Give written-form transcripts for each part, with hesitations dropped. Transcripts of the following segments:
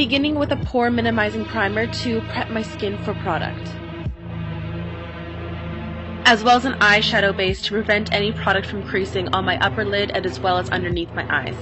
beginning with a pore minimizing primer to prep my skin for product, as well as an eyeshadow base to prevent any product from creasing on my upper lid and as well as underneath my eyes.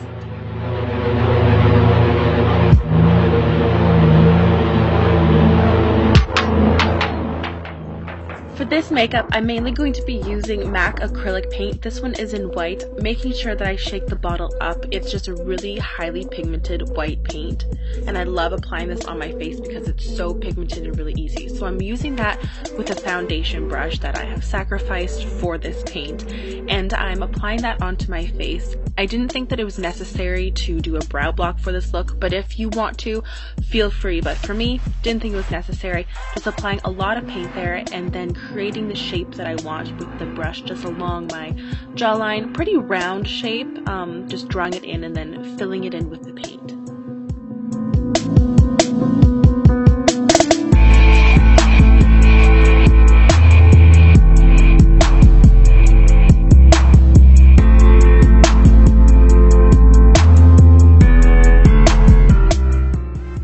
For this makeup, I'm mainly going to be using MAC acrylic paint. This one is in white, making sure that I shake the bottle up. It's just a really highly pigmented white paint, and I love applying this on my face because it's so pigmented and really easy. So I'm using that with a foundation brush that I have sacrificed for this paint, and I'm applying that onto my face. I didn't think that it was necessary to do a brow block for this look, but if you want to, feel free. But for me, didn't think it was necessary. Just applying a lot of paint there and then creating the shape that I want with the brush just along my jawline. Pretty round shape, just drawing it in and then filling it in with the paint.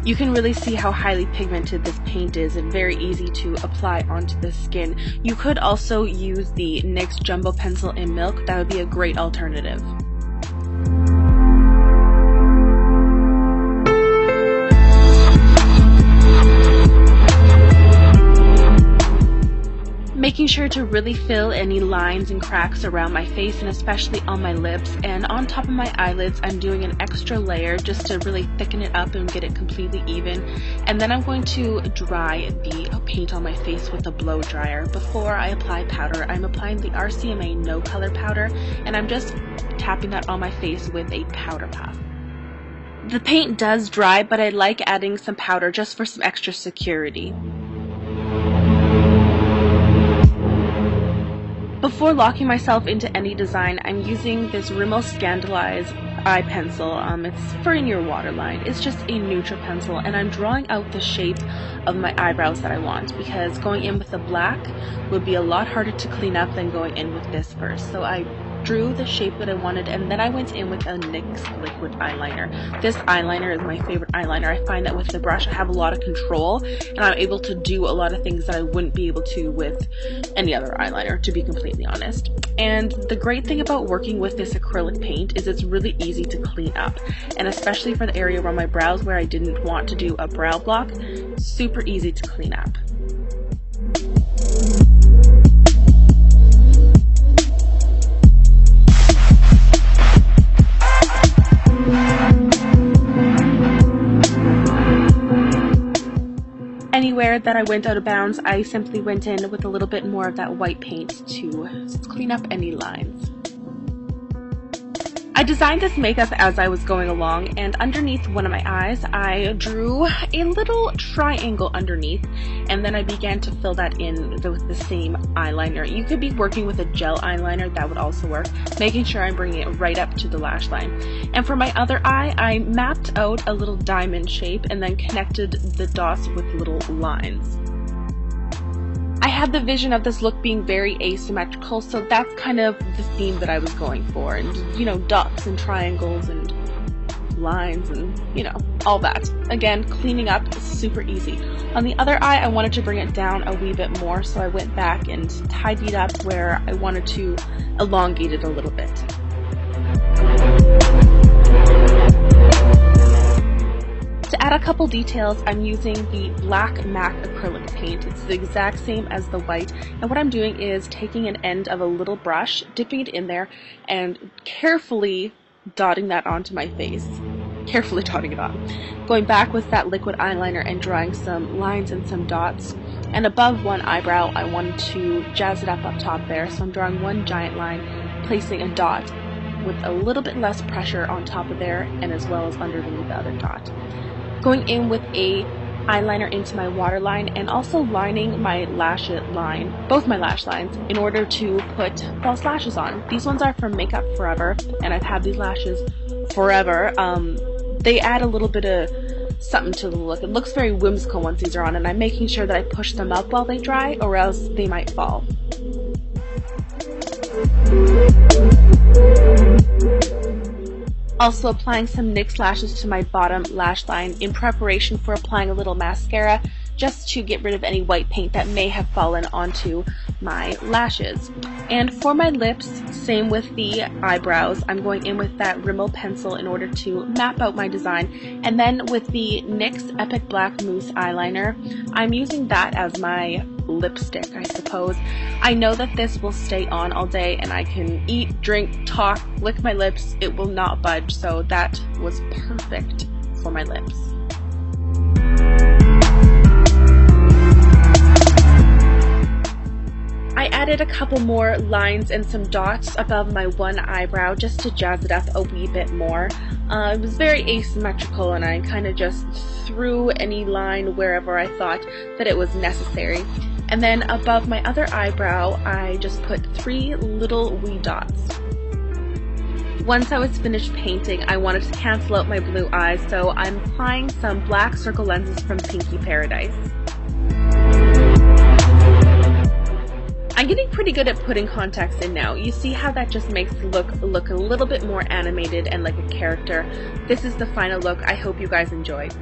You can really see how highly pigmented this paint is and very easy to apply onto the skin. You could also use the NYX Jumbo Pencil in Milk. That would be a great alternative. Making sure to really fill any lines and cracks around my face and especially on my lips, and on top of my eyelids I'm doing an extra layer just to really thicken it up and get it completely even, and then I'm going to dry the paint on my face with a blow dryer. Before I apply powder, I'm applying the RCMA No Color powder, and I'm just tapping that on my face with a powder puff. The paint does dry, but I like adding some powder just for some extra security. Before locking myself into any design, I'm using this Rimmel Scandalize eye pencil. It's for in your waterline. It's just a neutral pencil, and I'm drawing out the shape of my eyebrows that I want, because going in with the black would be a lot harder to clean up than going in with this first. So I drew the shape that I wanted, and then I went in with a NYX liquid eyeliner. This eyeliner is my favorite eyeliner. I find that with the brush I have a lot of control, and I'm able to do a lot of things that I wouldn't be able to with any other eyeliner, to be completely honest. And the great thing about working with this acrylic paint is it's really easy to clean up, and especially for the area around my brows where I didn't want to do a brow block, super easy to clean up. Anywhere that I went out of bounds, I simply went in with a little bit more of that white paint to clean up any lines. I designed this makeup as I was going along, and underneath one of my eyes I drew a little triangle underneath, and then I began to fill that in with the same eyeliner. You could be working with a gel eyeliner, that would also work, making sure I'm bringing it right up to the lash line. And for my other eye, I mapped out a little diamond shape and then connected the dots with little lines. I had the vision of this look being very asymmetrical, so that's kind of the theme that I was going for, and you know, dots and triangles and lines and you know, all that. Again, cleaning up is super easy. On the other eye, I wanted to bring it down a wee bit more, so I went back and tidied up where I wanted to elongate it a little bit. To add a couple details, I'm using the black MAC acrylic paint. It's the exact same as the white, and what I'm doing is taking an end of a little brush, dipping it in there, and carefully dotting that onto my face. Carefully dotting it on. Going back with that liquid eyeliner and drawing some lines and some dots. And above one eyebrow, I wanted to jazz it up top there, so I'm drawing one giant line, placing a dot with a little bit less pressure on top of there and as well as underneath the other dot. Going in with a eyeliner into my waterline and also lining my lash line, both my lash lines, in order to put false lashes on. These ones are from Makeup Forever, and I've had these lashes forever. They add a little bit of something to the look. It looks very whimsical once these are on, and I'm making sure that I push them up while they dry or else they might fall. Also applying some NYX lashes to my bottom lash line in preparation for applying a little mascara, just to get rid of any white paint that may have fallen onto my lashes. And for my lips, same with the eyebrows, I'm going in with that Rimmel pencil in order to map out my design. And then with the NYX Epic Black Mousse eyeliner, I'm using that as my lipstick, I suppose. I know that this will stay on all day and I can eat, drink, talk, lick my lips, it will not budge, so that was perfect for my lips. I added a couple more lines and some dots above my one eyebrow just to jazz it up a wee bit more. It was very asymmetrical and I kind of just threw any line wherever I thought that it was necessary. And then above my other eyebrow, I just put 3 little wee dots. Once I was finished painting, I wanted to cancel out my blue eyes, so I'm applying some black circle lenses from Pinky Paradise. I'm getting pretty good at putting contacts in now. You see how that just makes the look a little bit more animated and like a character. This is the final look. I hope you guys enjoyed.